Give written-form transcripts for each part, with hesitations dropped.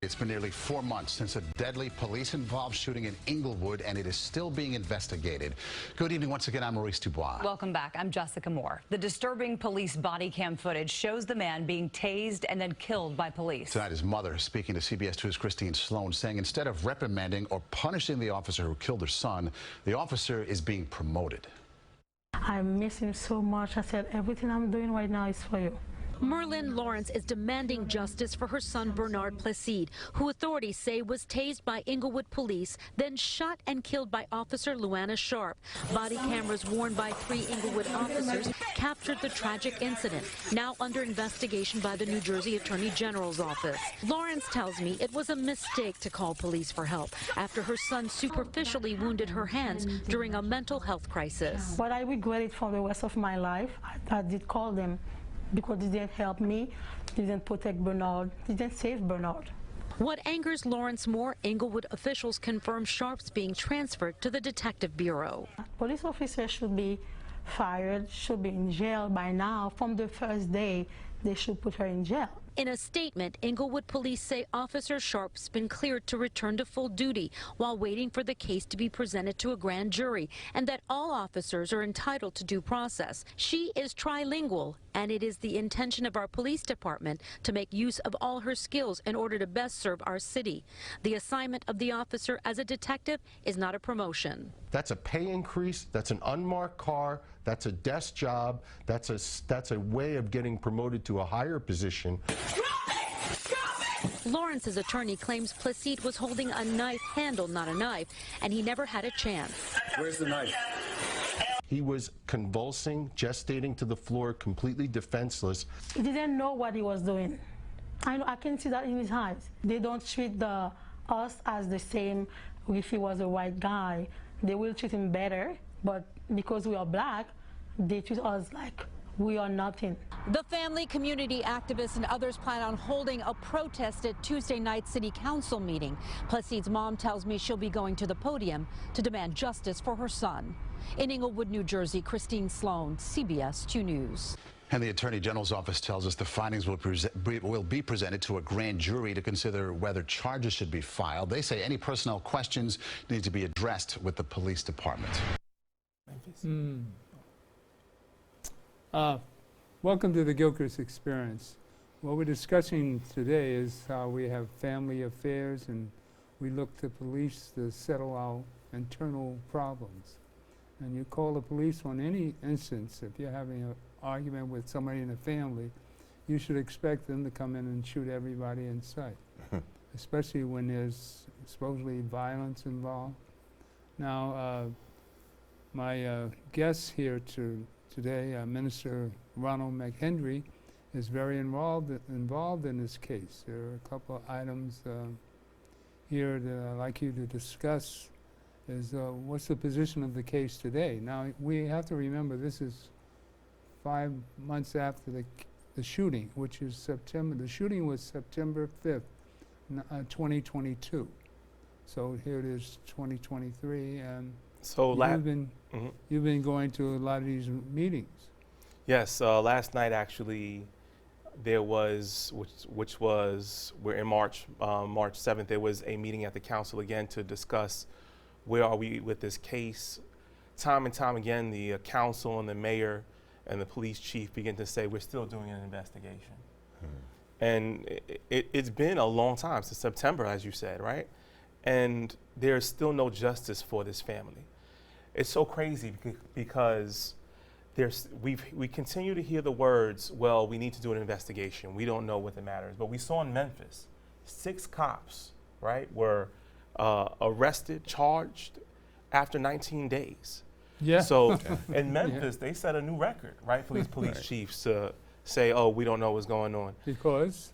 It's been nearly 4 months since a deadly police-involved shooting in Inglewood, and it is still being investigated. Good evening once again. I'm Maurice Dubois. Welcome back. I'm Jessica Moore. The disturbing police body cam footage shows the man being tased and then killed by police. Tonight, his mother speaking to CBS 2's Christine Sloan, saying instead of reprimanding or punishing the officer who killed her son, the officer is being promoted. I miss him so much. I said, everything I'm doing right now is for you. Merlin Lawrence is demanding justice for her son Bernard Placide, who authorities say was tased by Inglewood police, then shot and killed by Officer Luana Sharp. Body cameras worn by 3 Inglewood officers captured the tragic incident, now under investigation by the New Jersey Attorney General's office. Lawrence tells me it was a mistake to call police for help after her son superficially wounded her hands during a mental health crisis. But I regret it for the rest of my life. I did call them, because they didn't help me, they didn't protect Bernard, they didn't save Bernard. What angers Lawrence more, Inglewood officials confirm Sharp's being transferred to the Detective Bureau. Police officers should be fired, should be in jail by now. From the first day, they should put her in jail. In a statement, Inglewood police say Officer Sharp's been cleared to return to full duty while waiting for the case to be presented to a grand jury, and that all officers are entitled to due process. She is trilingual, and it is the intention of our police department to make use of all her skills in order to best serve our city. The assignment of the officer as a detective is not a promotion. That's a pay increase, that's an unmarked car, that's a desk job, that's a way of getting promoted to a higher position. Lawrence's attorney claims Placide was holding a knife handle, not a knife, and he never had a chance. Where's the knife? He was convulsing, gestating to the floor, completely defenseless. He didn't know what he was doing. I can see that in his eyes. They don't treat us as the same if he was a white guy. They will treat him better, but because we are black, they treat us like we are nothing. The family, community activists, and others plan on holding a protest at Tuesday night's city council meeting. Placide's mom tells me she'll be going to the podium to demand justice for her son. In Inglewood, New Jersey, Christine Sloan, CBS 2 News. And the Attorney General's office tells us the findings will be presented to a grand jury to consider whether charges should be filed. They say any personnel questions need to be addressed with the police department. Welcome to the Gilchrist experience. What we're discussing today is how we have family affairs and we look to police to settle our internal problems. And you call the police on any instance. If you're having an argument with somebody in the family, you should expect them to come in and shoot everybody in sight, especially when there's supposedly violence involved. Now, my guest here today, Minister Ronald McHenry, is very involved in this case. There are a couple of items here that I'd like you to discuss. Is what's the position of the case today? Now, we have to remember this is 5 months after the shooting, which is September. The shooting was September 5th, 2022. So here it is, 2023, and so you've been going to a lot of these meetings. Yes, last night actually there was, which was, we're in March 7th, there was a meeting at the council again to discuss where are we with this case. Time and time again, the council and the mayor and the police chief begin to say we're still doing an investigation. And it's been a long time, since September, as you said, right? And there's still no justice for this family. It's so crazy because we continue to hear the words, well, we need to do an investigation. We don't know what the matter is. But we saw in Memphis, 6 cops, right, were arrested, charged after 19 days. Yeah. So in Memphis, they set a new record, right, for these police chiefs to say, oh, we don't know what's going on. Because?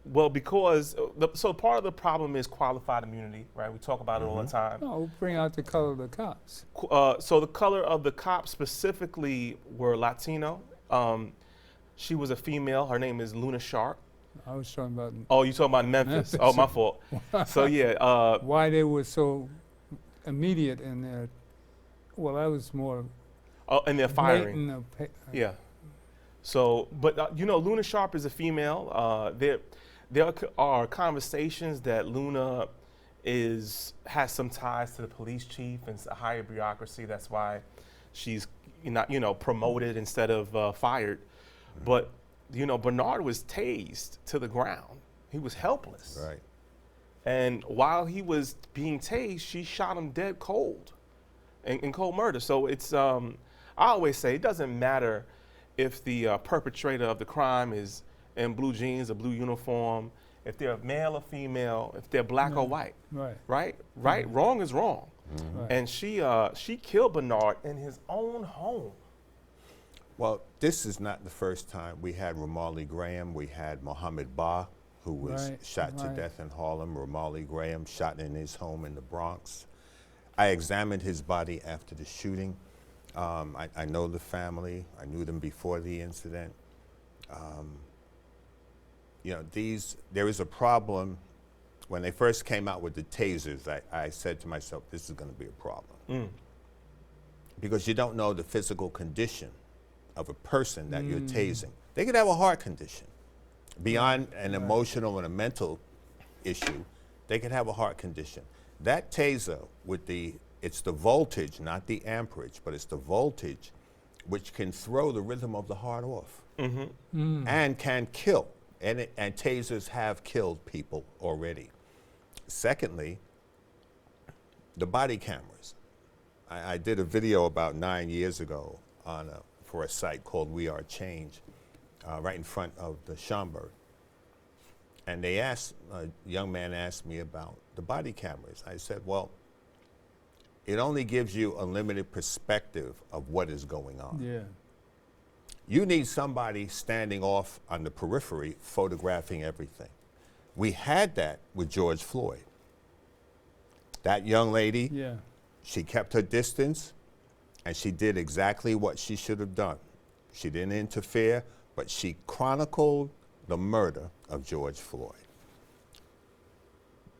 Well, because, so part of the problem is qualified immunity, right? We talk about it all the time. No, bring out the color of the cops. So the color of the cops specifically were Latino. She was a female. Her name is Luna Sharp. I was talking about. Oh, you talking about Memphis? Oh, my fault. So yeah. Why they were so immediate in their? Well, that was more. Oh, in their firing. Yeah. So, but you know, Luna Sharp is a female. there are conversations that Luna has some ties to the police chief and a higher bureaucracy. That's why she's not, promoted instead of fired. But, Bernard was tased to the ground. He was helpless. Right. And while he was being tased, she shot him dead cold in cold murder. So it's, I always say it doesn't matter if the perpetrator of the crime is in blue jeans, a blue uniform, if they're male or female, if they're black or white. Right. Wrong is wrong. Mm-hmm. And she killed Bernard in his own home. Well, this is not the first time. We had Romali Graham, we had Mohammed Ba, who was shot to death in Harlem. Romali Graham shot in his home in the Bronx. I examined his body after the shooting. I know the family. I knew them before the incident. There is a problem. When they first came out with the tasers, I said to myself, this is going to be a problem. Because you don't know the physical condition of a person that you're tasing. They could have a heart condition. Beyond an emotional and a mental issue, they could have a heart condition. That taser it's the voltage, not the amperage, but it's the voltage which can throw the rhythm of the heart off and can kill. And tasers have killed people already. Secondly, the body cameras. I did a video about 9 years ago for a site called We Are Change, right in front of the Schomburg. And a young man asked me about the body cameras. I said, well, it only gives you a limited perspective of what is going on. Yeah. You need somebody standing off on the periphery photographing everything. We had that with George Floyd. That young lady, she kept her distance, and she did exactly what she should have done. She didn't interfere, but she chronicled the murder of George Floyd.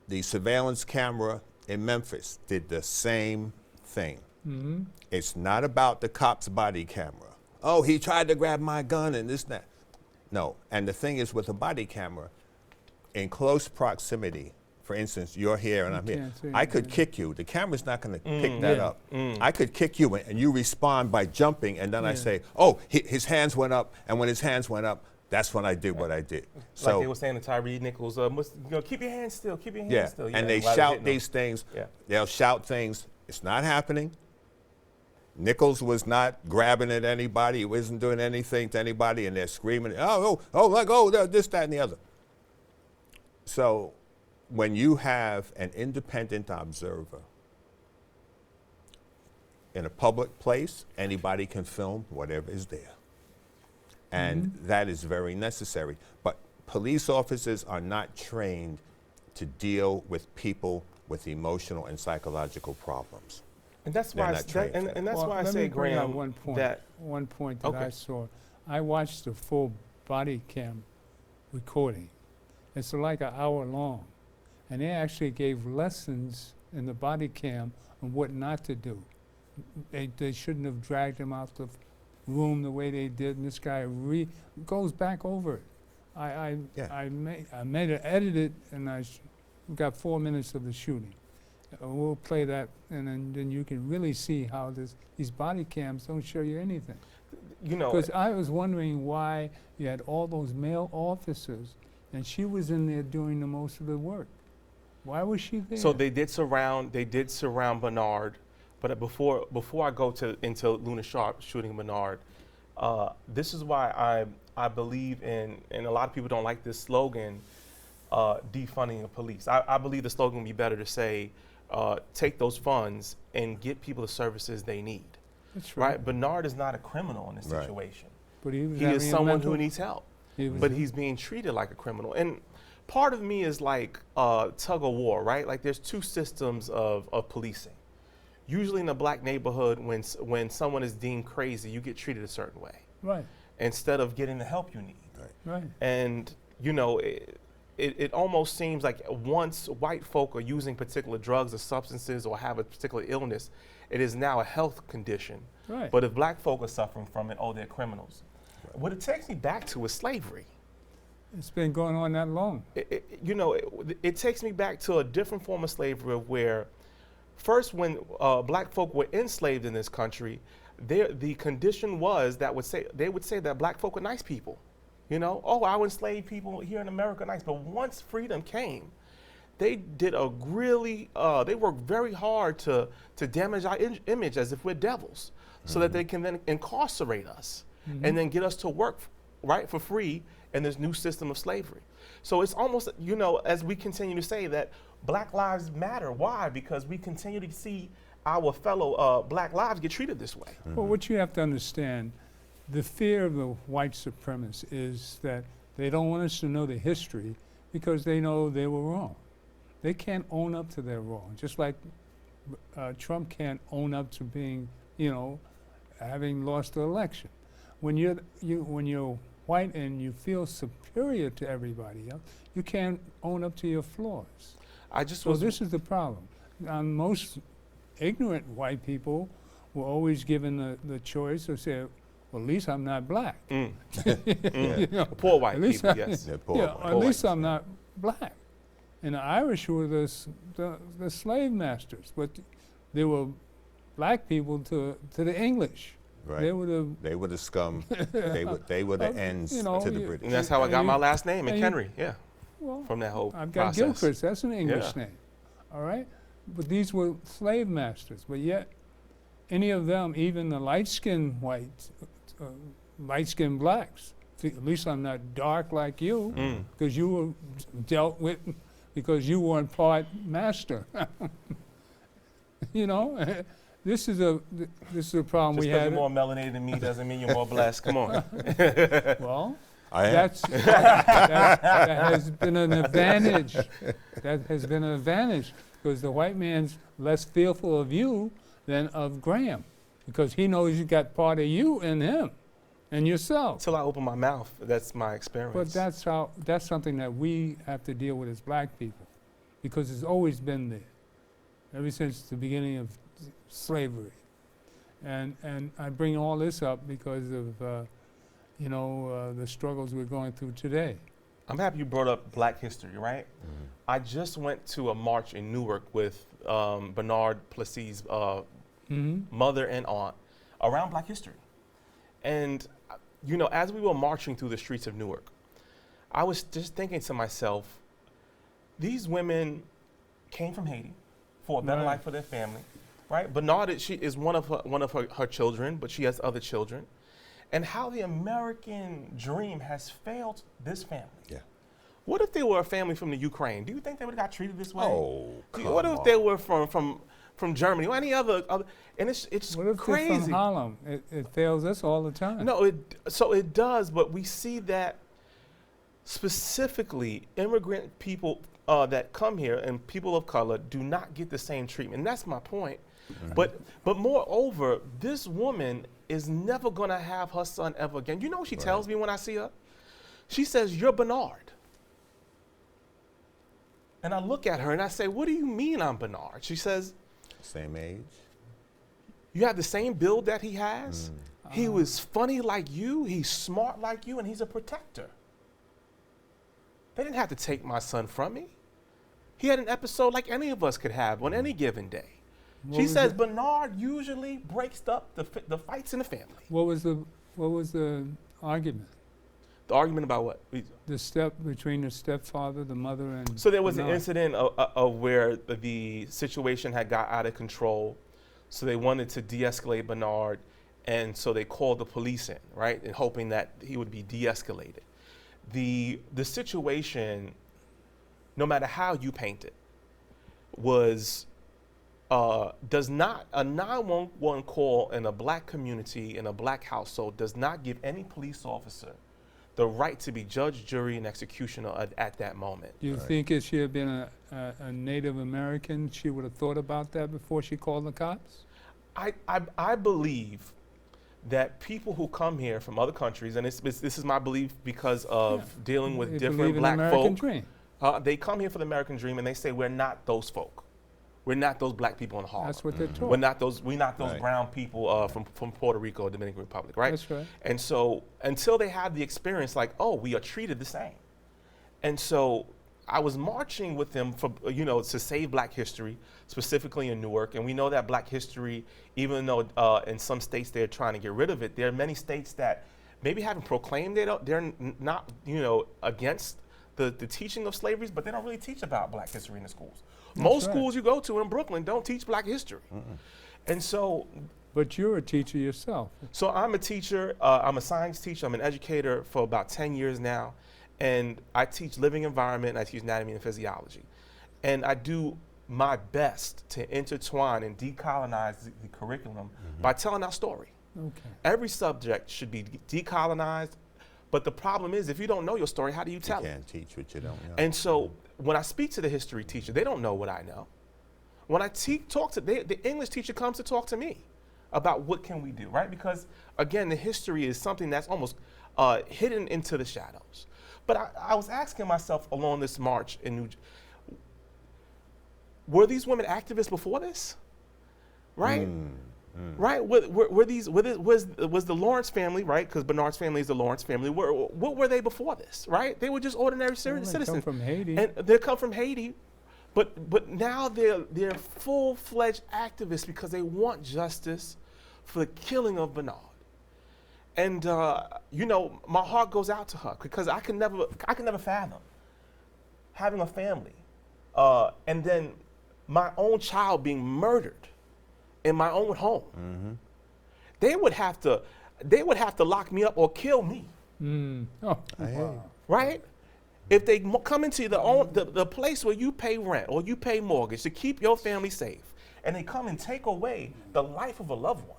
The surveillance camera in Memphis did the same thing. It's not about the cop's body camera. Oh, he tried to grab my gun and this and that. No, and the thing is with a body camera, in close proximity, for instance, you're here and I'm here, I could kick you. The camera's not going to pick that up. I could kick you and you respond by jumping, and then I say, oh, his hands went up, and when his hands went up, that's when I did what I did. So, like they were saying to Tyree Nichols, keep your hands still, keep your hands still. And they shout these things. They'll shout things. It's not happening. Nichols was not grabbing at anybody. He wasn't doing anything to anybody, and they're screaming, oh, let go, this, that, and the other. So when you have an independent observer in a public place, anybody can film whatever is there. And that is very necessary. But police officers are not trained to deal with people with emotional and psychological problems. And that's why, I say, Graham, one point that I saw. I watched the full body cam recording. It's like an hour long. And they actually gave lessons in the body cam on what not to do. They shouldn't have dragged him out the room the way they did, and this guy goes back over it. I made it, edited, and we got 4 minutes of the shooting. We'll play that, and then you can really see how these body cams don't show you anything. Because I was wondering why you had all those male officers, and she was in there doing the most of the work. Why was she there? So they did surround Bernard, but before I go into Luna Sharp shooting Bernard, this is why I believe in, and a lot of people don't like this slogan, defunding the police. I believe the slogan would be better to say, take those funds and get people the services they need. That's right. Bernard is not a criminal in this situation. But he is someone who needs help. But he's being treated like a criminal. And part of me is like tug of war, right? Like there's two systems of policing. Usually in a black neighborhood, when someone is deemed crazy, you get treated a certain way. Right. Instead of getting the help you need. Right. And, it almost seems like once white folk are using particular drugs or substances or have a particular illness, it is now a health condition. Right. But if black folk are suffering from it, they're criminals. Right. What it takes me back to is slavery. It's been going on that long. It takes me back to a different form of slavery where first when black folk were enslaved in this country, the condition was that they would say that black folk were nice people. Oh, our enslaved people here in America are nice. But once freedom came, they did they worked very hard to damage our image as if we're devils, so that they can then incarcerate us and then get us to work, right, for free in this new system of slavery. So it's almost, as we continue to say that Black lives matter. Why? Because we continue to see our fellow Black lives get treated this way. Well, what you have to understand, the fear of the white supremacists is that they don't want us to know the history because they know they were wrong. They can't own up to their wrong, just like Trump can't own up to being, having lost the election. When you're white and you feel superior to everybody else, you can't own up to your flaws. So this is the problem. Most ignorant white people were always given the choice of saying, well, at least I'm not black. Poor white people, yes. At least I'm not black. And the Irish were the slave masters, but they were black people to the English. Right. They were the scum. they were the ends to the British. And that's how I got my last name, McHenry. Well, from that whole I've got process. Gilchrist. That's an English name. All right, but these were slave masters. But yet, any of them, even the light-skinned whites, light-skinned blacks. At least I'm not dark like you, because you were dealt with because you weren't part master. This is a problem we had. Just because you're more melanated than me doesn't mean you're more blessed. Come on. Well, that has been an advantage. That has been an advantage because the white man's less fearful of you than of Graham, because he knows you got part of you in him and yourself. Until I open my mouth, that's my experience. But that's something that we have to deal with as black people, because it's always been there, ever since the beginning of slavery. And I bring all this up because of the struggles we're going through today. I'm happy you brought up Black history, right? I just went to a march in Newark with Bernard Placide's mother and aunt around Black history. And, as we were marching through the streets of Newark, I was just thinking to myself, these women came from Haiti for a better life for their family, right? Bernard, she is one of her children, but she has other children. And how the American dream has failed this family. Yeah. What if they were a family from the Ukraine? Do you think they would have got treated this way? Oh, come What if they were from Germany or any other? And it's what if crazy. They're from Harlem? It fails us all the time. No, so it does, but we see that specifically immigrant people that come here and people of color do not get the same treatment. And that's my point. But moreover, this woman is never going to have her son ever again. You know what she tells me when I see her? She says, "You're Bernard." And I look at her and I say, "What do you mean I'm Bernard?" She says, "Same age. You have the same build that he has. He was funny like you, he's smart like you, and he's a protector. They didn't have to take my son from me. He had an episode like any of us could have on any given day." She says Bernard usually breaks up the fights in the family. What was the argument? The argument about what? The step between the stepfather, the mother, and so there was Bernard. an incident of where the situation had got out of control. So they wanted to de-escalate Bernard, and so they called the police in, right, and hoping that he would be de-escalated. The situation, no matter how you paint it, was does not, a 911 call in a black community, in a black household, does not give any police officer the right to be judge, jury, and executioner at that moment. Do you think if she had been a Native American, she would have thought about that before she called the cops? I believe that people who come here from other countries, and this is my belief because of dealing with different black folk, they come here for the American dream and they say, we're not those folk. We're not those black people in Harlem. That's what they're taught. We're not those brown people from Puerto Rico or Dominican Republic, right? That's right. And so until they have the experience like, oh, we are treated the same. And so I was marching with them for, to save Black history, specifically in Newark. And we know that Black history, even though in some states they're trying to get rid of it, there are many states that maybe haven't proclaimed they're not, against the teaching of slavery, but they don't really teach about Black history in the schools. Most schools you go to in Brooklyn don't teach Black history. And so. But you're a teacher yourself. So I'm a teacher, I'm a science teacher, I'm an educator for about 10 years now. And I teach living environment, and I teach anatomy and physiology. And I do my best to intertwine and decolonize the curriculum by telling our story. Okay. Every subject should be decolonized, but the problem is if you don't know your story, how do you tell it? You can't teach what you don't know. And so when I speak to the history teacher, they don't know what I know. When I talk to, the English teacher comes to talk to me about what can we do, right? Because again, the history is something that's almost hidden into the shadows. But I was asking myself along this march in New Jersey, were these women activists before this? Right? Right? Was the Lawrence family, right? Because Bernard's family is the Lawrence family. What were they before this? Right? They were just ordinary citizens. They come from Haiti. And they come from Haiti. But now they're full-fledged activists because they want justice for the killing of Bernard. And my heart goes out to her because I can never fathom having a family and then my own child being murdered in my own home. They would have to lock me up or kill me. Oh, wow. Right? If they come into the place where you pay rent or you pay mortgage to keep your family safe, and they come and take away the life of a loved one.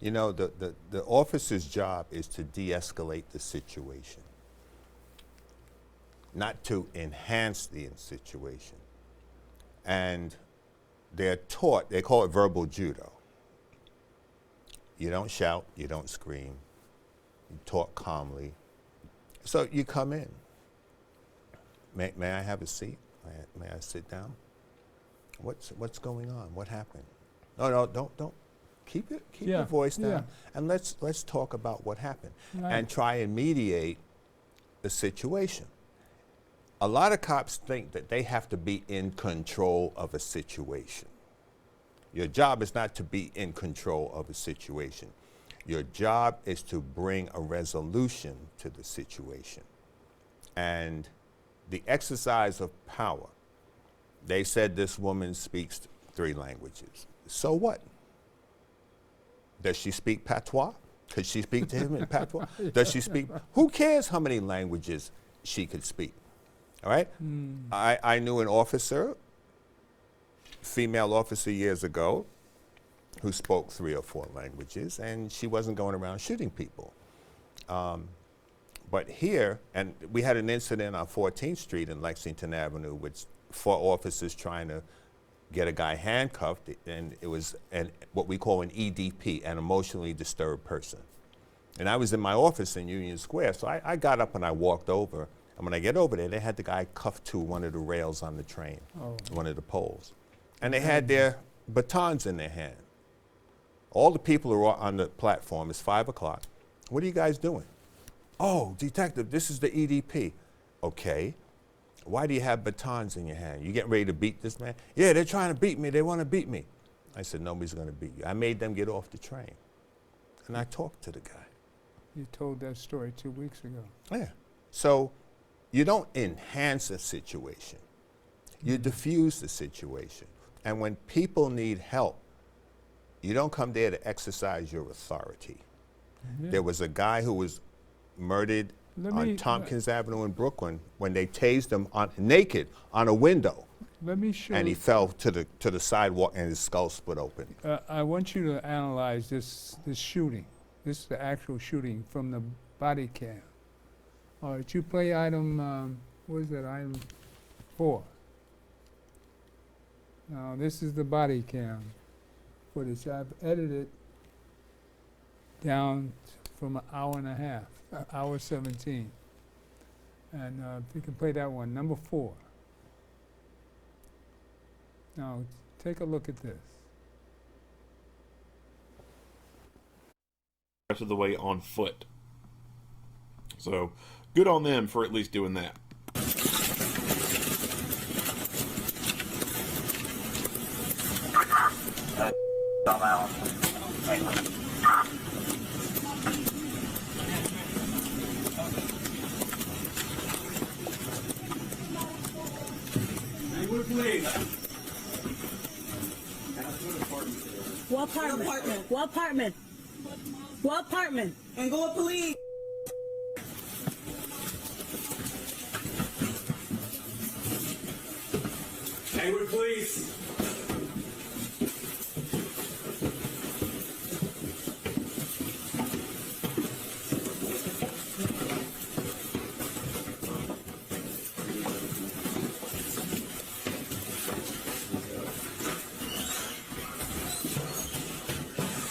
You know, the officer's job is to de-escalate the situation, not to enhance the situation. And they're taught, they call it verbal judo. You don't shout, you don't scream, you talk calmly. So you come in. May I have a seat? May I sit down? What's going on? What happened? No, don't. Keep your voice down, and let's talk about what happened, and try and mediate the situation. A lot of cops think that they have to be in control of a situation. Your job is not to be in control of a situation. Your job is to bring a resolution to the situation. And the exercise of power, they said this woman speaks 3 languages. So what? Does she speak patois? Could she speak to him in patois? Does she speak? Who cares how many languages she could speak? All right? I knew an officer, female officer years ago, who spoke 3 or 4 languages, and she wasn't going around shooting people. But here, and we had an incident on 14th Street in Lexington Avenue with 4 officers trying to get a guy handcuffed, and it was what we call an EDP, an emotionally disturbed person. And I was in my office in Union Square, so I got up and I walked over, and when I get over there, they had the guy cuffed to one of the rails on the train, one of the poles. And they had their batons in their hand. All the people who are on the platform, it's 5 o'clock. What are you guys doing? Oh, detective, this is the EDP. Okay. Why do you have batons in your hand? You getting ready to beat this man? Yeah, they're trying to beat me. They want to beat me. I said, nobody's going to beat you. I made them get off the train. And I talked to the guy. You told that story 2 weeks ago. Yeah. So you don't enhance a situation. You diffuse the situation. And when people need help, you don't come there to exercise your authority. There was a guy who was murdered on Tompkins Avenue in Brooklyn when they tased him naked on a window. Let me show and he fell to the sidewalk and his skull split open. I want you to analyze this shooting. This is the actual shooting from the body cam. All right, you play item, what is that, item 4. Now this is the body cam footage. I've edited down from 1.5 hours, hour 17. And if you can play that one, number 4. Now, take a look at this. Rest of the way on foot. So, good on them for at least doing that. out. What apartment? What apartment? What apartment? And go with police. Hayward Police.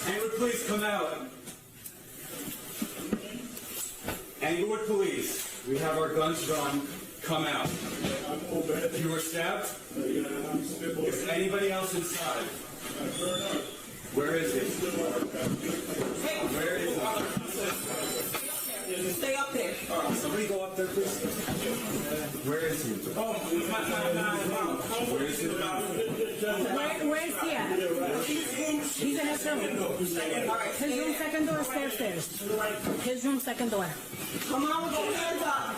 Hayward Police, come out. Englewood Police, we have our guns drawn. Come out. You were stabbed? Is anybody else inside? Where is he? Where is he? Stay up there. Somebody go up there, please. Where is he? Where is he? Where is he at? He's in his room. His room, second door, stairs. His room, second door. Come on, with your hands up.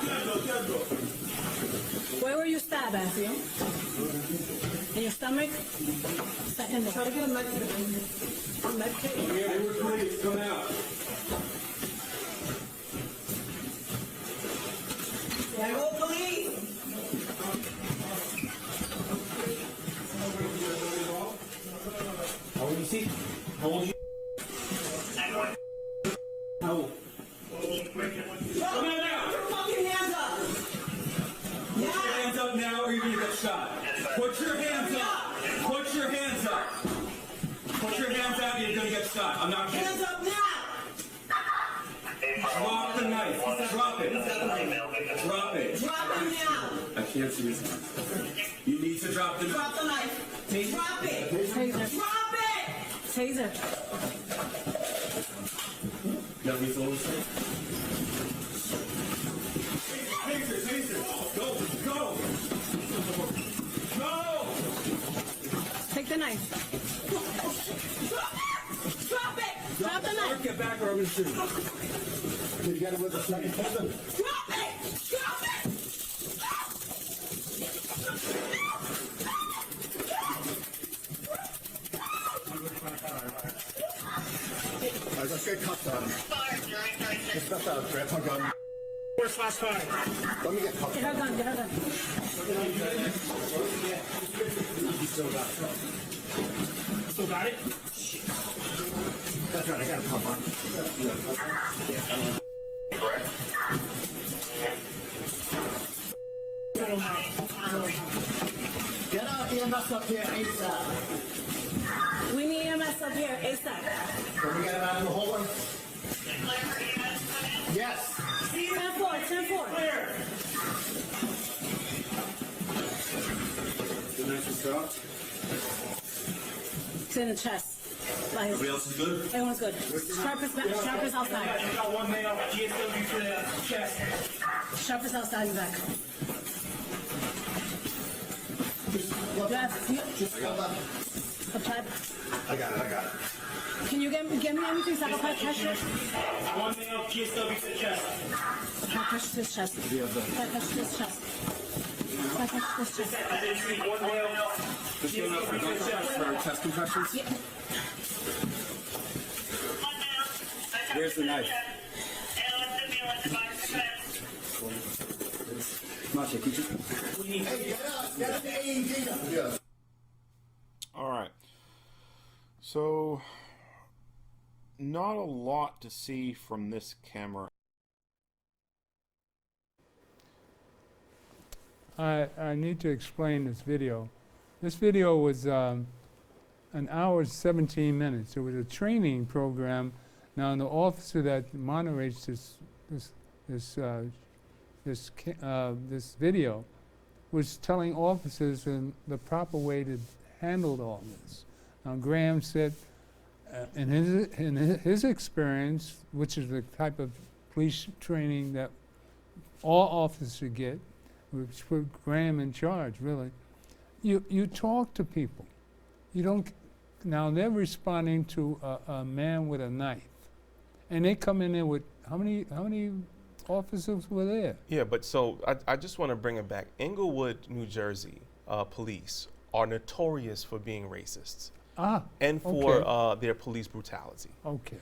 Where were you stabbed at? In your stomach? Second door. Try to get a med kit. Hayward Police, come out. Go police. How old is he? How old is he? How old? Come on now! Put your fucking hands up. Put your hands up now or you're gonna get shot. Put your hands up. Put your hands up. Put your hands out, you're gonna get shot. I'm not kidding. Hands up now. Drop the knife. Drop it. Drop it. Drop him now. I can't see his hands. You need to drop the knife. Drop the knife. Drop it. Taser. Drop it. Taser. No, he's always safe. Taser. Go. Take the knife. Drop it. Drop the knife. Get back or I'm gonna shoot. You got it with a second. Drop it. Drop it. Let's get cuffs on him. Let's cuffs out. Grab my gun. Where's last time? Let me get cuffs. Get her gun. Still got it? That's right, I got a cuff on. Correct. Get out EMS up here ASAP. We need EMS up here ASAP. Can we get him out of the hallway? Yes. 10-4. The knife is dropped. It's in the chest. Everybody else is good? Everyone's good. Sharp is outside. I got one male GSW for the chest. Sharp is outside and back. Just hold up. I got it. Can you get me anything so I can pressure? One male GSW for the chest. Pressure this chest. Pressure this chest. I didn't see one male GSW for the chest. For chest compressions? Yeah. Where's the knife? Masha, could you? Hey, get up the AED. Yeah. All right. So, not a lot to see from this camera. I need to explain this video. This video was an hour and 17 minutes. It was a training program. Now, the officer that moderates this video was telling officers the proper way to handle all this. Now, Graham said, in his experience, which is the type of police training that all officers get, which put Graham in charge, really, you talk to people. You don't Now they're responding to a man with a knife, and they come in there with how many officers were there? Yeah, but so I just want to bring it back. Englewood, New Jersey police are notorious for being racists and for their police brutality. Okay.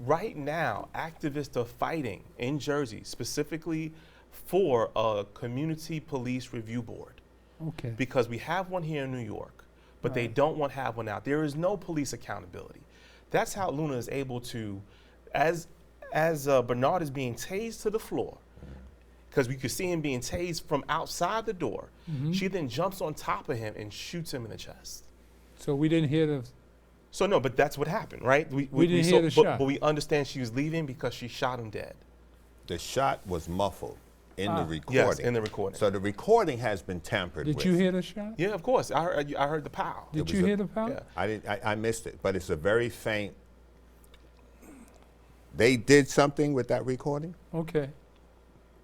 Right now, activists are fighting in Jersey specifically for a community police review board. Okay. Because we have one here in New York, but they don't want to have one out. There is no police accountability. That's how Luna is able to, as Bernard is being tased to the floor, because we could see him being tased from outside the door, she then jumps on top of him and shoots him in the chest. So we didn't hear the... So no, but that's what happened, right? We didn't hear the shot. But we understand she was leaving because she shot him dead. The shot was muffled in the recording. Yes, in the recording. So the recording has been tampered with. Did you hear the shot? Yeah, of course. I heard the pow. Did you hear the pow? Yeah. I missed it, but it's a very faint. They did something with that recording. Okay.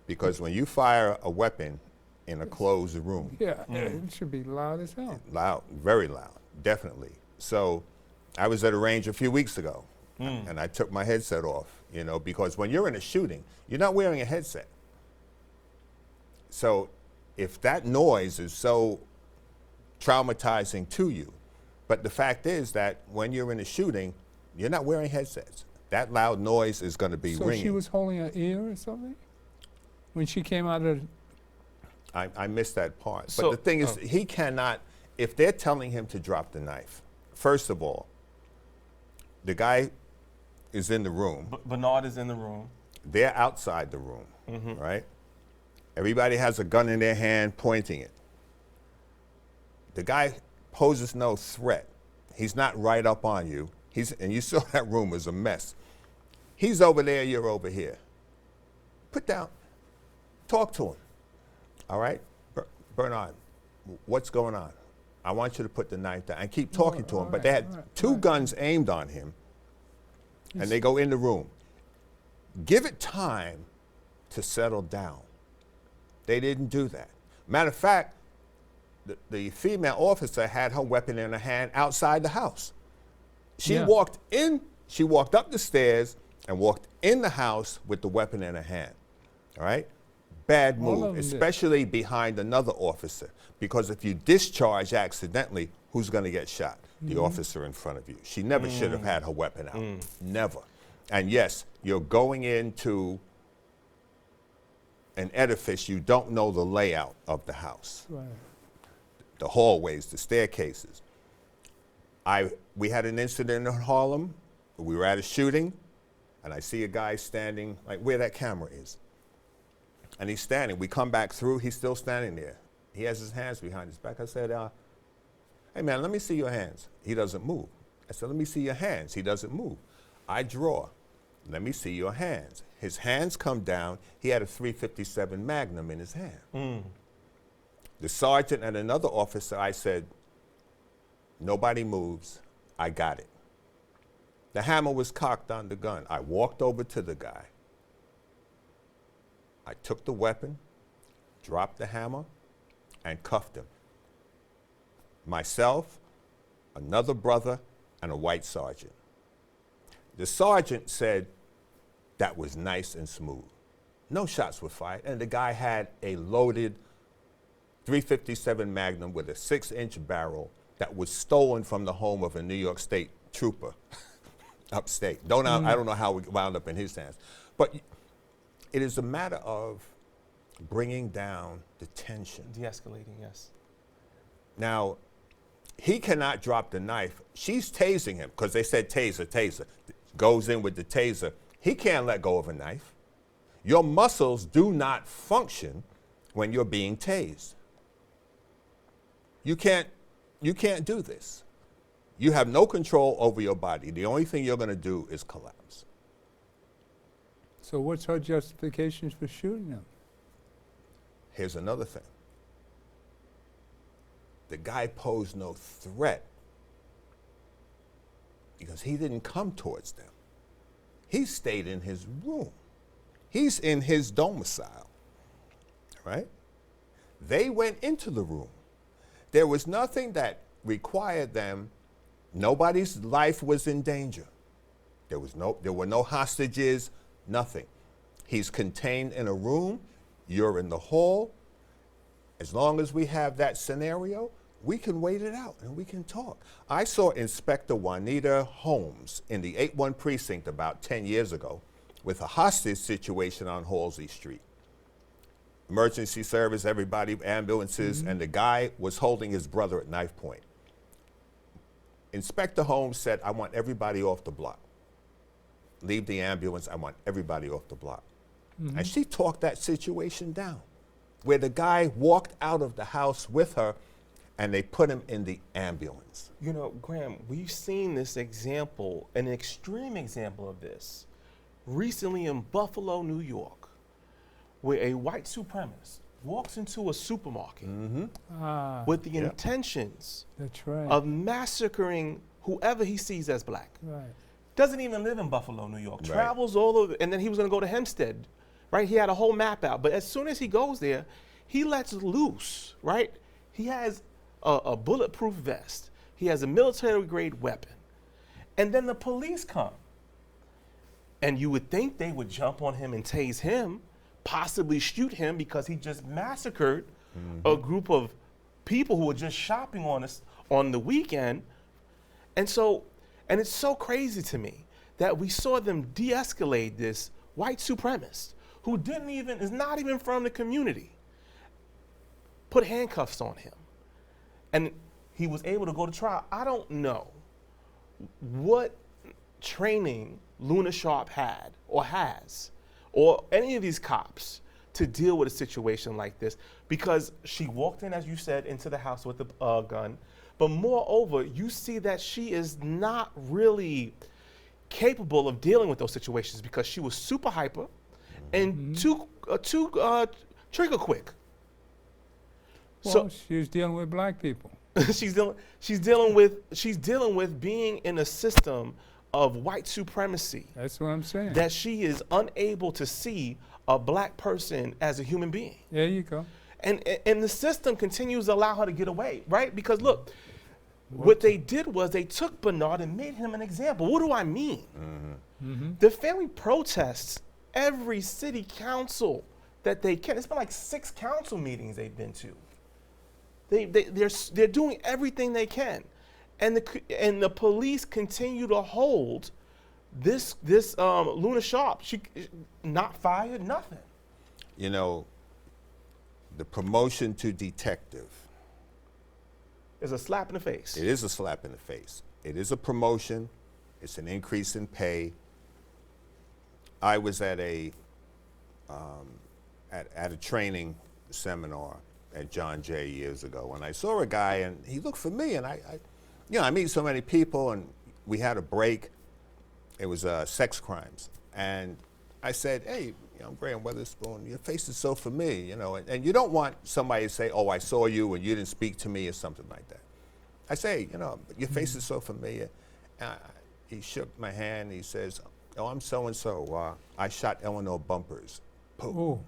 Because when you fire a weapon in a closed room. Yeah, it should be loud as hell. Loud, very loud, definitely. So I was at a range a few weeks ago, and I took my headset off, you know, because when you're in a shooting, you're not wearing a headset. So if that noise is so traumatizing to you, but the fact is that when you're in a shooting, you're not wearing headsets. That loud noise is going to be ringing. So she was holding her ear or something? When she came out of... I missed that part. So, but the thing is, he cannot, if they're telling him to drop the knife, first of all, the guy is in the room. Bernard is in the room. They're outside the room, right? Everybody has a gun in their hand pointing it. The guy poses no threat. He's not right up on you. And you saw that room was a mess. He's over there, you're over here. Put down, talk to him, all right? Bernard, what's going on? I want you to put the knife down and keep talking to him. But they had two guns aimed on him, and they go in the room. Give it time to settle down. They didn't do that. Matter of fact, the female officer had her weapon in her hand outside the house. She walked in, she walked up the stairs and walked in the house with the weapon in her hand, all right? Bad move, especially behind another officer, because if you discharge accidentally, who's gonna get shot? The officer in front of you. She never should have had her weapon out, never. And yes, you're going into an edifice, you don't know the layout of the house. Right. The hallways, the staircases. We had an incident in Harlem. We were at a shooting, and I see a guy standing, like where that camera is. And he's standing. We come back through, he's still standing there. He has his hands behind his back. I said, hey man, let me see your hands. He doesn't move. I said, let me see your hands. He doesn't move. I draw. Let me see your hands. His hands come down. He had a .357 Magnum in his hand. The sergeant and another officer, I said, nobody moves. I got it. The hammer was cocked on the gun. I walked over to the guy. I took the weapon, dropped the hammer, and cuffed him. Myself, another brother, and a white sergeant. The sergeant said, that was nice and smooth. No shots were fired, and the guy had a loaded .357 Magnum with a 6-inch barrel that was stolen from the home of a New York State trooper upstate. I don't know how it wound up in his hands. But it is a matter of bringing down the tension. De-escalating, yes. Now, he cannot drop the knife. She's tasing him, because they said taser, taser. Goes in with the taser. He can't let go of a knife. Your muscles do not function when you're being tased. You can't do this. You have no control over your body. The only thing you're going to do is collapse. So what's her justifications for shooting him? Here's another thing. The guy posed no threat because he didn't come towards them. He stayed in his room. He's in his domicile, right? They went into the room. There was nothing that required them Nobody's life was in danger. There were no hostages, nothing. He's contained in a room, you're in the hall. As long as we have that scenario, we can wait it out and we can talk. I saw Inspector Juanita Holmes in the 8-1 precinct about 10 years ago with a hostage situation on Halsey Street. Emergency service, everybody, ambulances, and the guy was holding his brother at knife point. Inspector Holmes said, I want everybody off the block. Leave the ambulance, I want everybody off the block. And she talked that situation down, where the guy walked out of the house with her and they put him in the ambulance. You know, Graham, we've seen this example, an extreme example of this, recently in Buffalo, New York, where a white supremacist walks into a supermarket with the intentions of massacring whoever he sees as black. Doesn't even live in Buffalo, New York. Travels all over, and then he was going to go to Hempstead, right? He had a whole map out, but as soon as he goes there, he lets loose, right? He has a bulletproof vest. He has a military-grade weapon. And then the police come. And you would think they would jump on him and tase him, possibly shoot him because he just massacred a group of people who were just shopping on us on the weekend. And it's so crazy to me that we saw them de-escalate this white supremacist who is not even from the community, put handcuffs on him. And he was able to go to trial. I don't know what training Luna Sharp had or has, or any of these cops, to deal with a situation like this, because she walked in, as you said, into the house with the gun. But moreover, you see that she is not really capable of dealing with those situations because she was super hyper and too trigger quick. Well, she was dealing with black people. she's dealing with being in a system of white supremacy. That's what I'm saying. That she is unable to see a black person as a human being. There you go. And the system continues to allow her to get away, right? Because look, what they did was they took Bernard and made him an example. What do I mean? The family protests every city council that they can. It's been like 6 council meetings they've been to. They're doing everything they can, and the police continue to hold this Luna Sharp. She not fired, nothing. You know, the promotion to detective is a slap in the face. It is a slap in the face. It is a promotion. It's an increase in pay. I was at a training seminar at John Jay years ago, and I saw a guy, and he looked for me, and I meet so many people, and we had a break. It was sex crimes, and I said, "Hey, I'm Graham Weatherspoon. Your face is so familiar, and you don't want somebody to say, "Oh, I saw you and you didn't speak to me," or something like that. I say, your face is so familiar. He shook my hand. He says, "Oh, I'm so and so. I shot Eleanor Bumpers." Boom.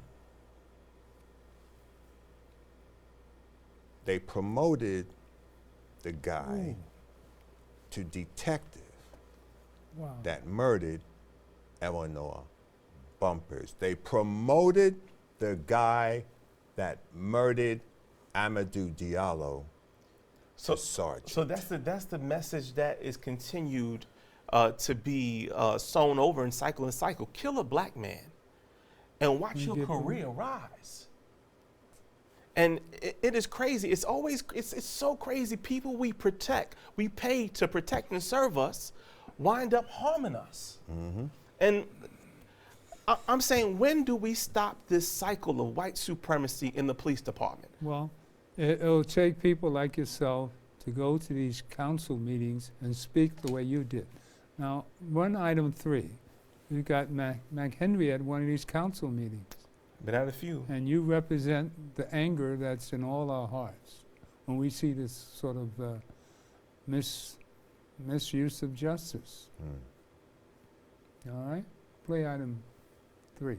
They promoted the guy to detective that murdered Eleanor Bumpers. They promoted the guy that murdered Amadou Diallo to sergeant. So that's the message that is continued to be sown over and cycle. Kill a black man and watch your career rise. And it is crazy. It's so crazy. People we protect, we pay to protect and serve us, wind up harming us. And I'm saying, when do we stop this cycle of white supremacy in the police department? Well, it'll take people like yourself to go to these council meetings and speak the way you did. Now, run item 3. You got McHenry at one of these council meetings. Been at a few. And you represent the anger that's in all our hearts when we see this sort of misuse of justice. All right? Play item 3.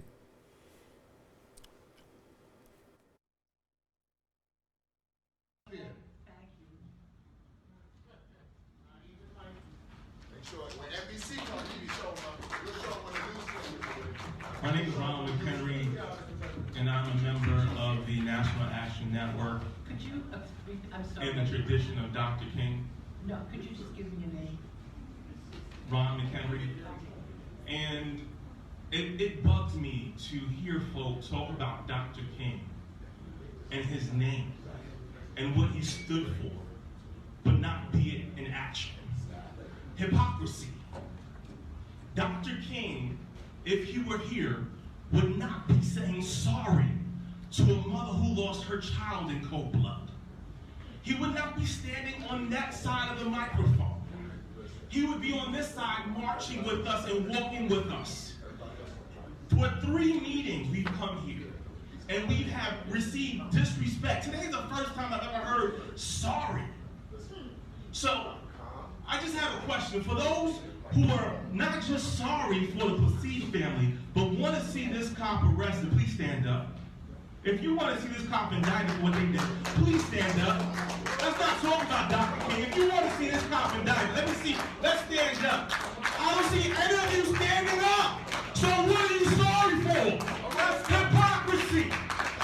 network Could you, I'm sorry. in the tradition of Dr. King, No, could you just give me your name? Ron McHenry. And it bugs me to hear folks talk about Dr. King and his name and what he stood for, but not be it in action. Hypocrisy. Dr. King, if he were here, would not be saying sorry to a mother who lost her child in cold blood. He would not be standing on that side of the microphone. He would be on this side marching with us and walking with us. For 3 meetings we've come here, and we have received disrespect. Today is the first time I've ever heard sorry. So, I just have a question. For those who are not just sorry for the Placide family, but want to see this cop arrested, please stand up. If you want to see this cop indicted for what they did, please stand up. Let's not talk about Dr. King. If you want to see this cop indicted, let me see. Let's stand up. I don't see any of you standing up. So what are you sorry for? That's hypocrisy.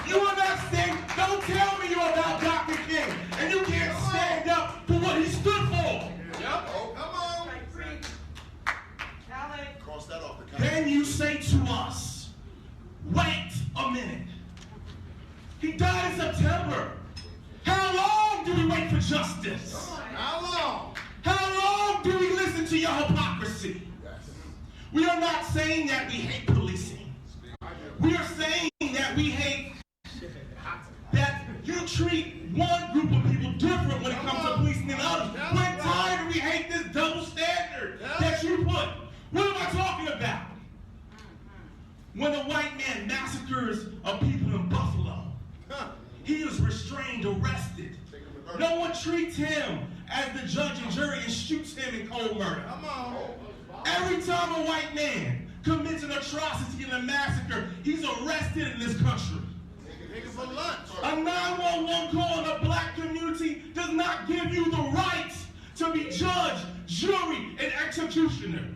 You are not saying, don't tell me you're about Dr. King, and you can't stand up for what he stood for. Yep. Oh, come on. Cross that off the Then you say to us, wait a minute. He died in September. How long do we wait for justice? How long? How long do we listen to your hypocrisy? We are not saying that we hate policing. We are saying that we hate that you treat one group of people different when it comes to policing than others. We're tired and we hate this double standard that you put. What am I talking about? When a white man massacres a people in Buffalo, he is restrained, arrested. No one treats him as the judge and jury and shoots him in cold murder. Every time a white man commits an atrocity and a massacre, he's arrested in this country. A 911 call in the black community does not give you the right to be judge, jury, and executioner.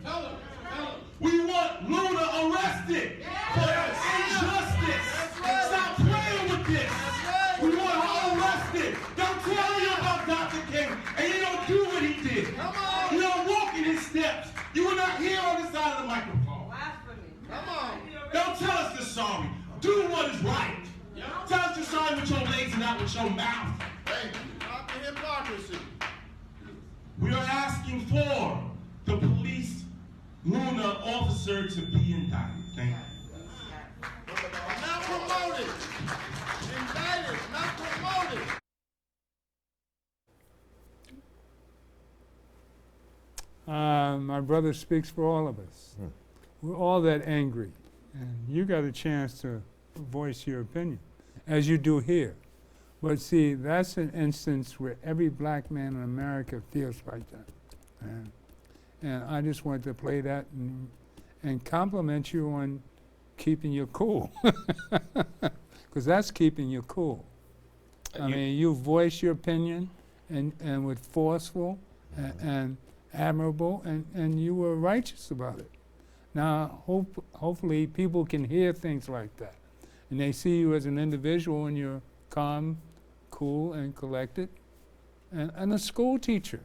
We want Luna arrested for injustice. Stop playing with this. We want her arrested. Don't tell me about Dr. King, and you don't do what he did. You don't walk in his steps. You were not here on this side of the microphone. Come on. Don't tell us you're sorry. Do what is right. Tell us you're sorry with your legs and not with your mouth. Thank you. Not the hypocrisy. We are asking for the police Luna officer to be indicted. Thank you. Not promoted. Indicted, not promoted. My brother speaks for all of us. We're all that angry, and you got a chance to voice your opinion, as you do here. But see, that's an instance where every black man in America feels like that. And I just wanted to play that and compliment you on keeping you cool. Because that's keeping you cool. I mean, you voice your opinion and with forceful and admirable, and you were righteous about it. Now, hopefully people can hear things like that. And they see you as an individual, and you're calm, cool, and collected, and a school teacher,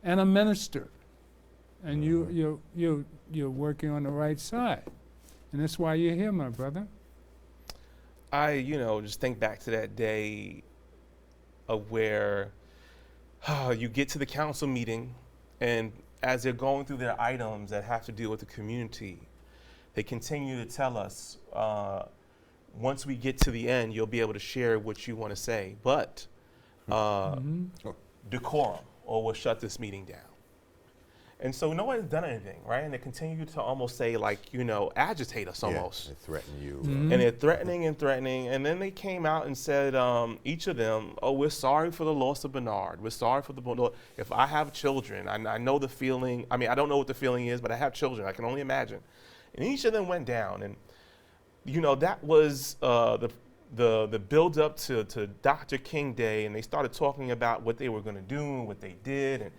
and a minister. And you're working on the right side. And that's why you're here, my brother. I, just think back to that day of where you get to the council meeting, and as they're going through their items that have to deal with the community, they continue to tell us, once we get to the end, you'll be able to share what you want to say, but decorum, or we'll shut this meeting down. And so no one's done anything, right? And they continue to almost say, agitate us almost. Yeah, they threaten you. And they're threatening and threatening. And then they came out and said, each of them, we're sorry for the loss of Bernard. We're sorry for the, if I have children, I know the feeling. I mean, I don't know what the feeling is, but I have children. I can only imagine. And each of them went down. And, that was the build up to Dr. King Day. And they started talking about what they were going to do and what they did. And,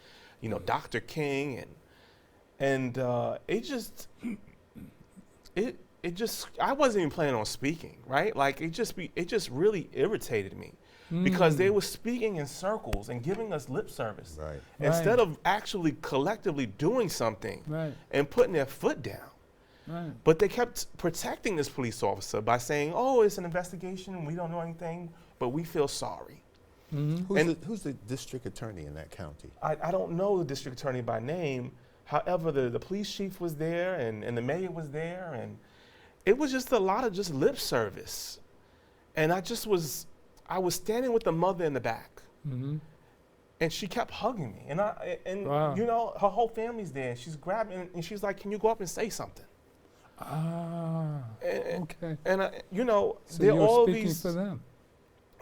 Dr. King, and it just, I wasn't even planning on speaking, right? Like it just really irritated me because they were speaking in circles and giving us lip service instead of actually collectively doing something and putting their foot down. Right. But they kept protecting this police officer by saying, oh, it's an investigation and we don't know anything, but we feel sorry. Who's the district attorney in that county? I don't know the district attorney by name. However, the police chief was there and the mayor was there, and it was just a lot of just lip service. And I was standing with the mother in the back, and she kept hugging me. And wow. You know, her whole family's there. She's grabbing, and she's like, can you go up and say something? Okay. And you know, so there are all speaking these, for them.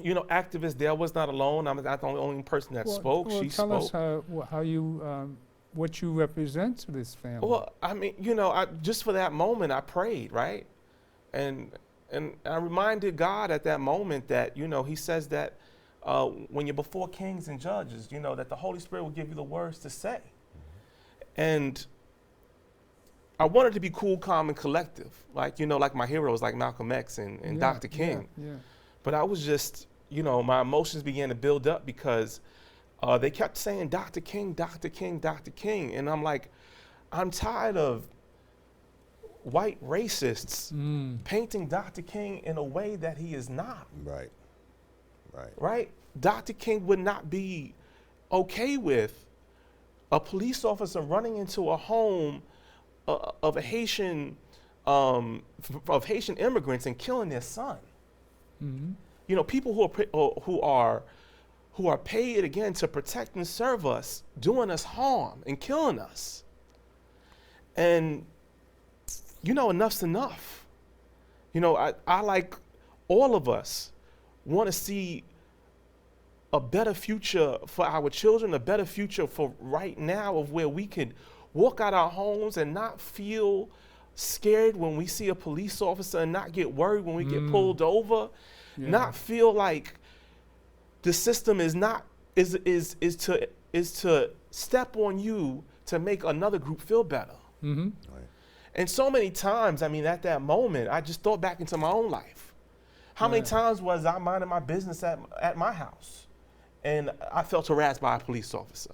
you know, activists. There was not alone. I'm not the only person that spoke. Well, she tell spoke. us how you, what you represent to this family. Well, I mean, you know, just for that moment, I prayed, right? And I reminded God at that moment that, you know, he says that when you're before kings and judges, you know, that the Holy Spirit will give you the words to say. And I wanted to be cool, calm, and collective. Like, you know, like my heroes like Malcolm X and Dr. King. Yeah. But I was just, you know, my emotions began to build up because they kept saying, Dr. King, Dr. King, Dr. King. And I'm like, I'm tired of white racists painting Dr. King in a way that he is not. Right, right. Right? Dr. King would not be okay with a police officer running into a home of Haitian immigrants and killing their son. You know, people who are paid again to protect and serve us, doing us harm and killing us. And you know, enough's enough. You know, I like all of us want to see a better future for our children, a better future for right now of where we could walk out our homes and not feel scared when we see a police officer and not get worried when we get pulled over, not feel like the system is to step on you to make another group feel better. Right. And so many times, I mean, at that moment, I just thought back into my own life. How many times was I minding my business at my house and I felt harassed by a police officer?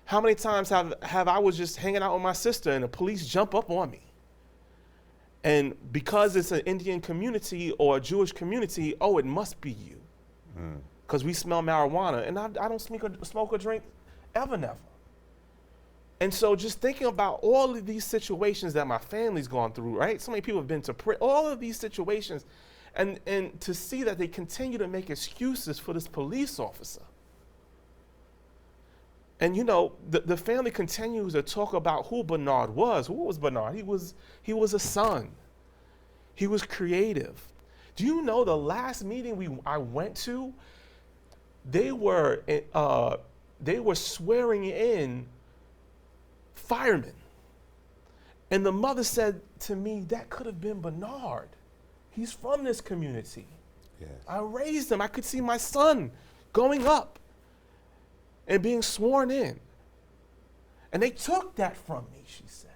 How many times have I was just hanging out with my sister and the police jump up on me? And because it's an Indian community or a Jewish community, oh, it must be you. Because we smell marijuana. And I don't smoke or drink ever, never. And so just thinking about all of these situations that my family's gone through, right? So many people have been to prison, all of these situations, and to see that they continue to make excuses for this police officer. And you know, the family continues to talk about who Bernard was. Who was Bernard? He was a son. He was creative. Do you know the last meeting I went to, they were swearing in firemen. And the mother said to me, that could have been Bernard. He's from this community. Yes. I raised him. I could see my son going up and being sworn in. And they took that from me, she said.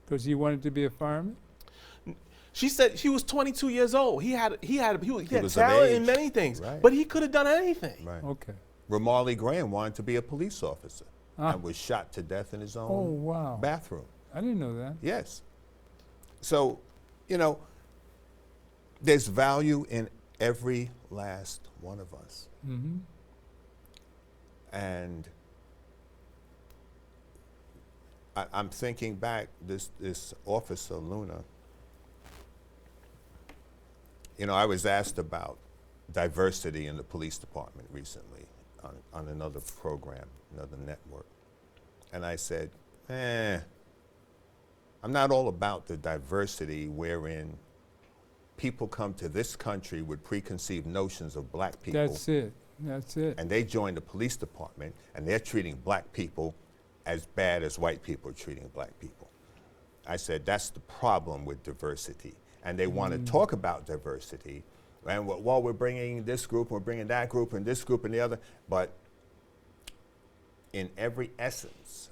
Because he wanted to be a fireman? She said he was 22 years old. He had was talent of in age. many things, Right. but he could have done anything. Right. Okay. Ramarley Graham wanted to be a police officer and was shot to death in his own bathroom. I didn't know that. Yes. So, you know, there's value in every last one of us. And I'm thinking back, this officer, Luna, you know, I was asked about diversity in the police department recently on another program, another network. And I said, I'm not all about the diversity wherein people come to this country with preconceived notions of black people. That's it. That's it. And they join the police department and they're treating black people as bad as white people are treating black people. I said, that's the problem with diversity. And they want to talk about diversity. And while we're bringing this group, we're bringing that group and this group and the other. But in every essence,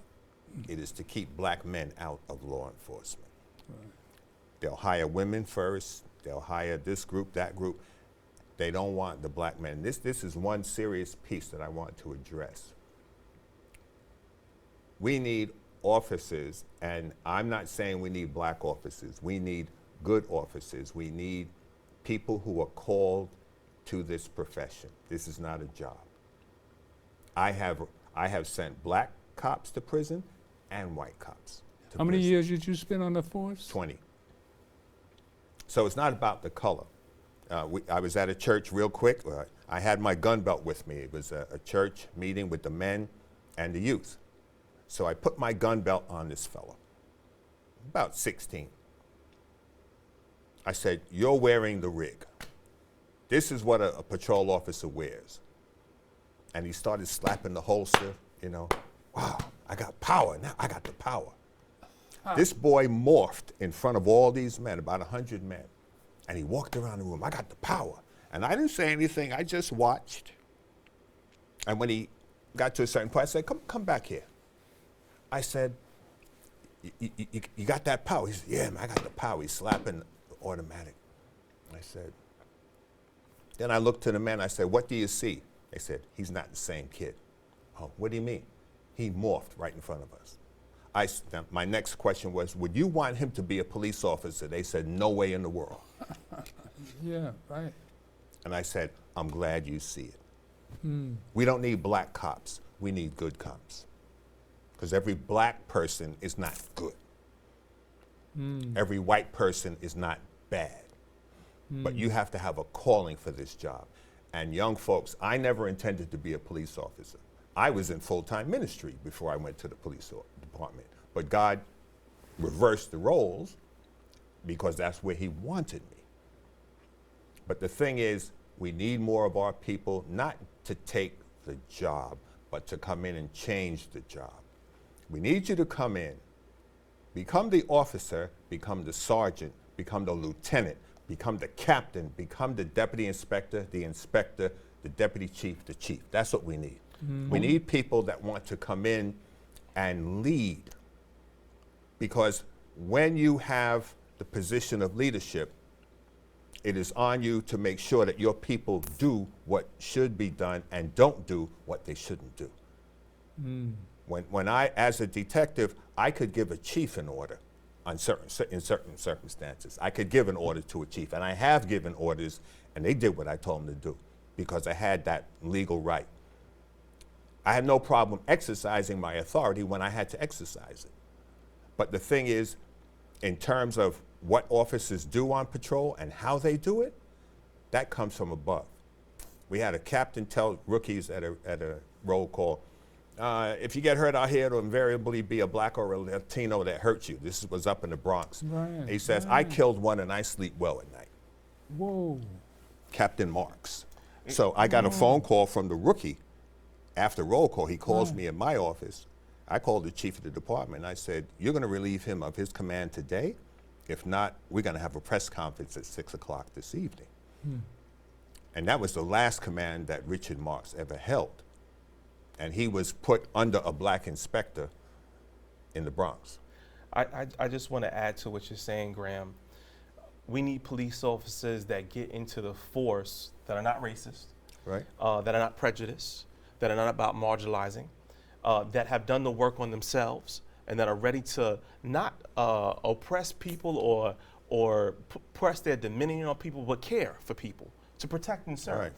it is to keep black men out of law enforcement. They'll hire women first. They'll hire this group, that group. They don't want the black men. This is one serious piece that I want to address. We need officers, and I'm not saying we need black officers. We need good officers. We need people who are called to this profession. This is not a job. I have sent black cops to prison and white cops to How many prison. years did you spend on the force? 20. So it's not about the color. I was at a church real quick. I had my gun belt with me. It was a church meeting with the men and the youth. So I put my gun belt on this fellow, about 16. I said, "You're wearing the rig. This is what a patrol officer wears." And he started slapping the holster, you know. Wow, I got power. Now I got the power. This boy morphed in front of all these men, about 100 men. And he walked around the room. I got the power. And I didn't say anything. I just watched. And when he got to a certain point, I said, come back here. I said, you got that power? He said, yeah, man, I got the power. He's slapping the automatic. I said, then I looked to the men. I said, what do you see? They said, he's not the same kid. Oh, what do you mean? He morphed right in front of us. My next question was, would you want him to be a police officer? They said, no way in the world. Yeah, right. And I said, I'm glad you see it. We don't need black cops. We need good cops. Because every black person is not good. Every white person is not bad. But you have to have a calling for this job. And young folks, I never intended to be a police officer. I was in full-time ministry before I went to the police department. But God reversed the roles because that's where he wanted me. But the thing is, we need more of our people, not to take the job, but to come in and change the job. We need you to come in, become the officer, become the sergeant, become the lieutenant, become the captain, become the deputy inspector, the deputy chief, the chief. That's what we need. We need people that want to come in and lead. Because when you have the position of leadership, it is on you to make sure that your people do what should be done and don't do what they shouldn't do. When I, as a detective, I could give a chief an order in certain circumstances. I could give an order to a chief, and I have given orders, and they did what I told them to do because I had that legal right. I had no problem exercising my authority when I had to exercise it. But the thing is, in terms of what officers do on patrol and how they do it, that comes from above. We had a captain tell rookies at a roll call, if you get hurt out here, it'll invariably be a black or a Latino that hurt you. This was up in the Bronx. Right, He says, I killed one and I sleep well at night. Whoa. Captain Marks. So I got a phone call from the rookie after roll call. He calls me in my office. I called the chief of the department. I said, you're going to relieve him of his command today? If not, we're going to have a press conference at 6 o'clock this evening. And that was the last command that Richard Marks ever held. And he was put under a black inspector in the Bronx. I just want to add to what you're saying, Graham. We need police officers that get into the force that are not racist, right? That are not prejudiced, that are not about marginalizing, that have done the work on themselves, and that are ready to not oppress people or press their dominion on people, but care for people, to protect and serve. Right.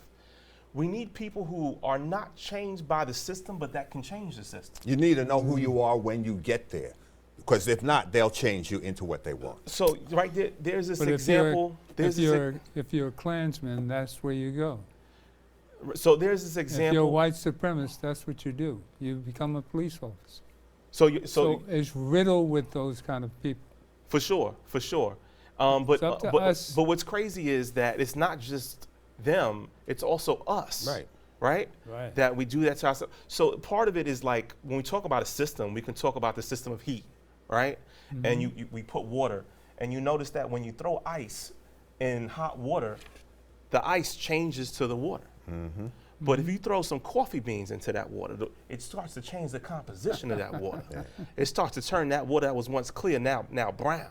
We need people who are not changed by the system, but that can change the system. You need to know who you are when you get there, because if not, they'll change you into what they want. So right there, there's this But example. if you're a Klansman, that's where you go. So there's this example. If you're a white supremacist, that's what you do. You become a police officer. So it's riddled with those kind of people. For sure. But what's crazy is that it's not just them, it's also us. Right? That we do that to ourselves. So part of it is like, when we talk about a system, we can talk about the system of heat, right? And we put water. And you notice that when you throw ice in hot water, the ice changes to the water. But if you throw some coffee beans into that water, it starts to change the composition of that water. It starts to turn that water that was once clear now brown.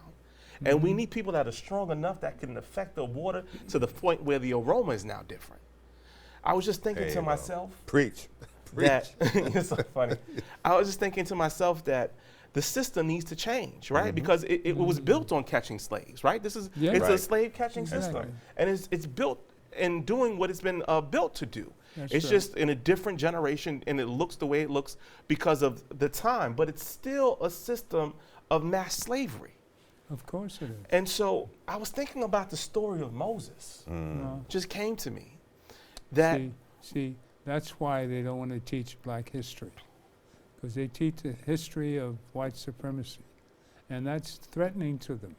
And we need people that are strong enough that can affect the water to the point where the aroma is now different. I was just thinking to myself. Preach. That it's so funny. I was just thinking to myself that the system needs to change, right? Because it was built on catching slaves, right? It's a slave catching system. And it's built in doing what it's been built to do. It's just in a different generation, and it looks the way it looks because of the time, but it's still a system of mass slavery. Of course it is. And so I was thinking about the story of Moses. Just came to me. That see, that's why they don't want to teach black history, because they teach the history of white supremacy, and that's threatening to them.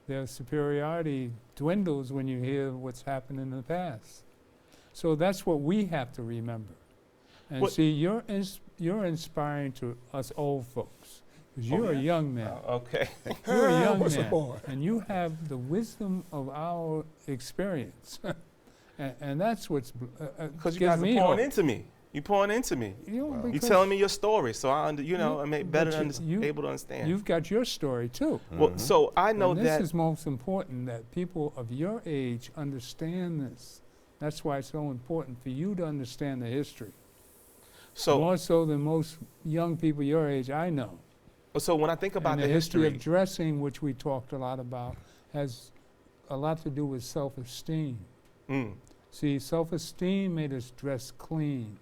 Their superiority dwindles when you hear what's happened in the past. So that's what we have to remember. And see, you're inspiring to us old folks, because you're a young man. Okay. You're a young man, and you have the wisdom of our experience. And that's what's because you guys are pouring into me. You pouring into me. You're telling me your story, so I, I'm able to understand. You've got your story too. Well, so I know and that this is most important, that people of your age understand this. That's why it's so important for you to understand the history. So more so than most young people your age, I know. So when I think about and the history of dressing, which we talked a lot about, has a lot to do with self-esteem. See, self-esteem made us dress clean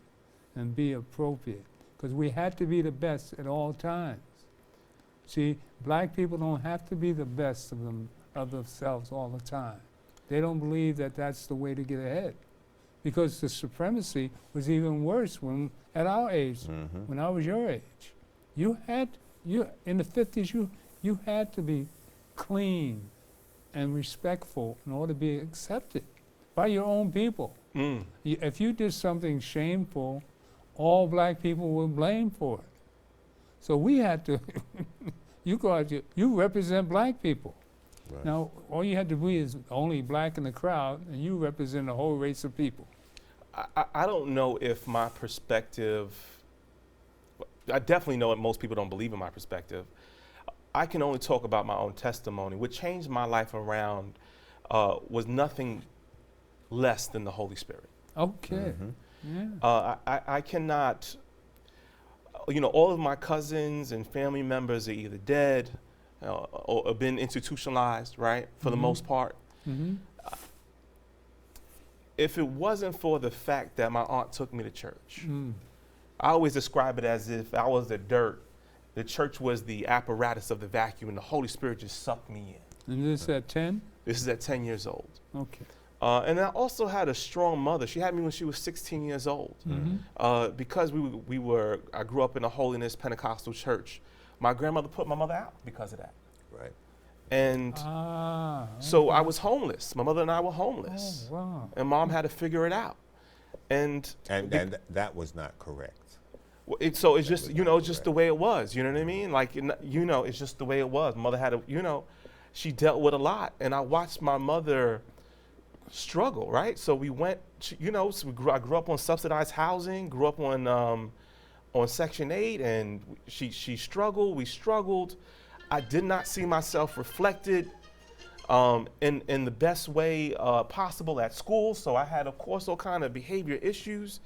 and be appropriate, because we had to be the best at all times. See, black people don't have to be the best of themselves all the time. They don't believe that that's the way to get ahead, because the supremacy was even worse at our age, when I was your age. In the 50s, you had to be clean and respectful in order to be accepted by your own people. If you did something shameful, all black people were blamed for it. So we had to, you represent black people. Right. Now, all you had to be is only black in the crowd, and you represent a whole race of people. I don't know if my perspective, I definitely know that most people don't believe in my perspective. I can only talk about my own testimony. What changed my life around was nothing less than the Holy Spirit. Okay. I cannot, all of my cousins and family members are either dead or have been institutionalized, right, for the most part. If it wasn't for the fact that my aunt took me to church, I always describe it as if I was the dirt, the church was the apparatus of the vacuum, and the Holy Spirit just sucked me in. And this is at 10? This is at 10 years old. Okay. And I also had a strong mother. She had me when she was 16 years old. Because I grew up in a holiness Pentecostal church. My grandmother put my mother out because of that. Right. And so I was homeless. My mother and I were homeless. Oh, wow. And Mom had to figure it out. And that was not correct. So it's just, just the way it was. You know what I mean? Like, it's just the way it was. Mother had to, she dealt with a lot. And I watched my mother struggle, right? So we went, I grew up on subsidized housing, grew up on Section 8, and she struggled, we struggled. I did not see myself reflected in the best way possible at school, so I had, of course, all kind of behavior issues,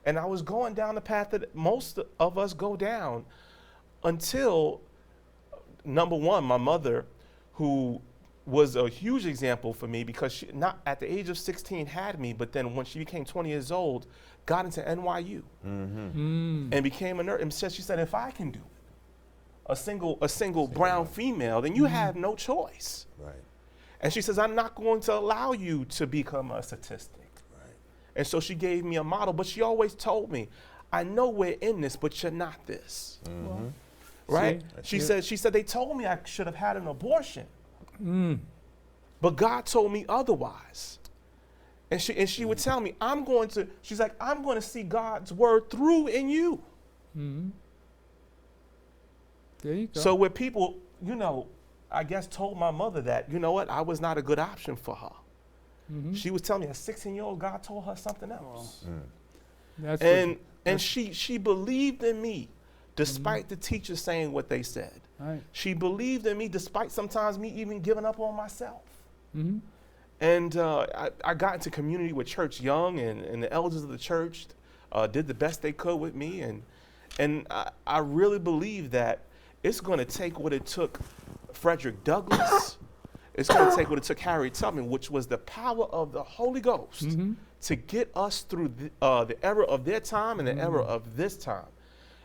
and I was going down the path that most of us go down until, number one, my mother, who was a huge example for me, because she, not at the age of 16, had me, but then when she became 20 years old, got into NYU and became a nurse. And she said, if I can do it, a single brown female, then you have no choice. Right. And she says, I'm not going to allow you to become a statistic. Right. And so she gave me a model, but she always told me, I know we're in this, but you're not this. Right? She said, they told me I should have had an abortion. But God told me otherwise. And she would tell me, she's like, I'm going to see God's word through in you. There you go. So where people, I guess told my mother that, I was not a good option for her. She was telling me, a 16-year-old, God told her something else. And she believed in me despite the teachers saying what they said. Right. She believed in me despite sometimes me even giving up on myself. Mm-hmm. And I got into community with church young, and the elders of the church did the best they could with me. And I really believe that it's going to take what it took Frederick Douglass. It's going to take what it took Harriet Tubman, which was the power of the Holy Ghost, to get us through the era of their time and the era of this time.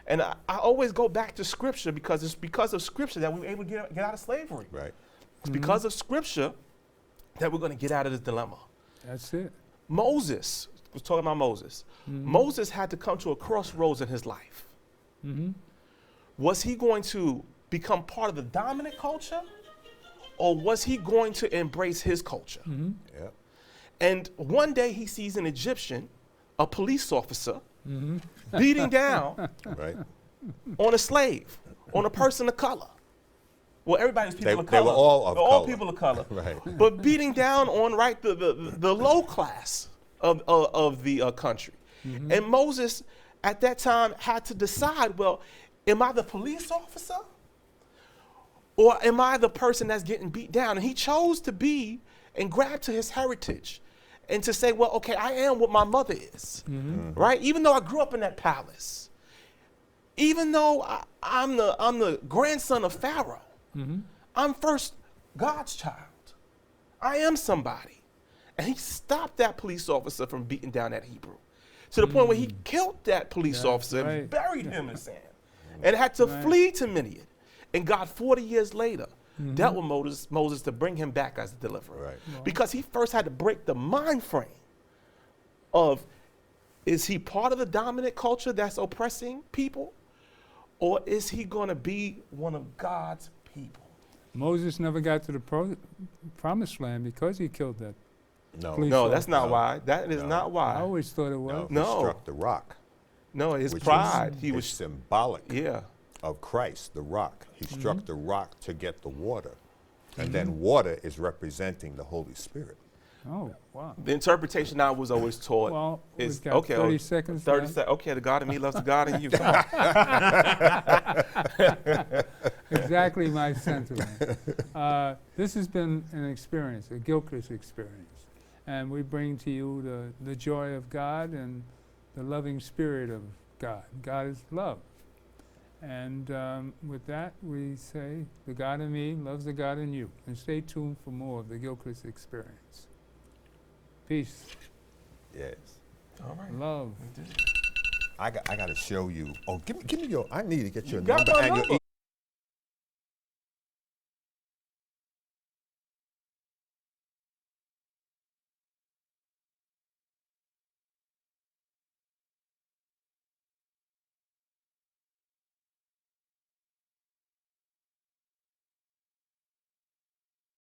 And I always go back to Scripture because it's because of Scripture that we were able to get out of slavery. Right. It's because of Scripture that we're going to get out of this dilemma. That's it. Moses, was talking about Moses. Moses had to come to a crossroads in his life. Was he going to become part of the dominant culture, or was he going to embrace his culture? Yep. And one day he sees an Egyptian, a police officer, beating down on a slave, on a person of color. Well, everybody was people of color. They were all of color. All people of color. But beating down on the low class of the country. And Moses, at that time, had to decide, well, am I the police officer? Or am I the person that's getting beat down? And he chose to be and grab to his heritage and to say, well, okay, I am what my mother is, right? Even though I grew up in that palace, even though I'm the grandson of Pharaoh, I'm first God's child. I am somebody. And he stopped that police officer from beating down that Hebrew to the point where he killed that police officer and buried him in sand and had to flee to Midian. And God, 40 years later, dealt with Moses to bring him back as a deliverer. Because he first had to break the mind frame of, is he part of the dominant culture that's oppressing people? Or is he going to be one of God's people? Moses never got to the promised land because he killed that. No, that's not why. That is not why. I always thought it was. No, he struck the rock. No, his pride. He was symbolic of Christ, the rock. He struck the rock to get the water. And then water is representing the Holy Spirit. Oh, wow. The interpretation I was always taught is, we've got 30 seconds 30 left. seconds. Okay, the God in me loves the God in you. Exactly my sentiment. This has been an experience, a Gilchrist experience. And we bring to you the joy of God and the loving spirit of God. God is love. And with that, we say, the God in me loves the God in you. And stay tuned for more of the Gilchrist experience. Peace. Yes. All right. Love. I got to show you. Oh, give me your. I need to get your got number my and your number.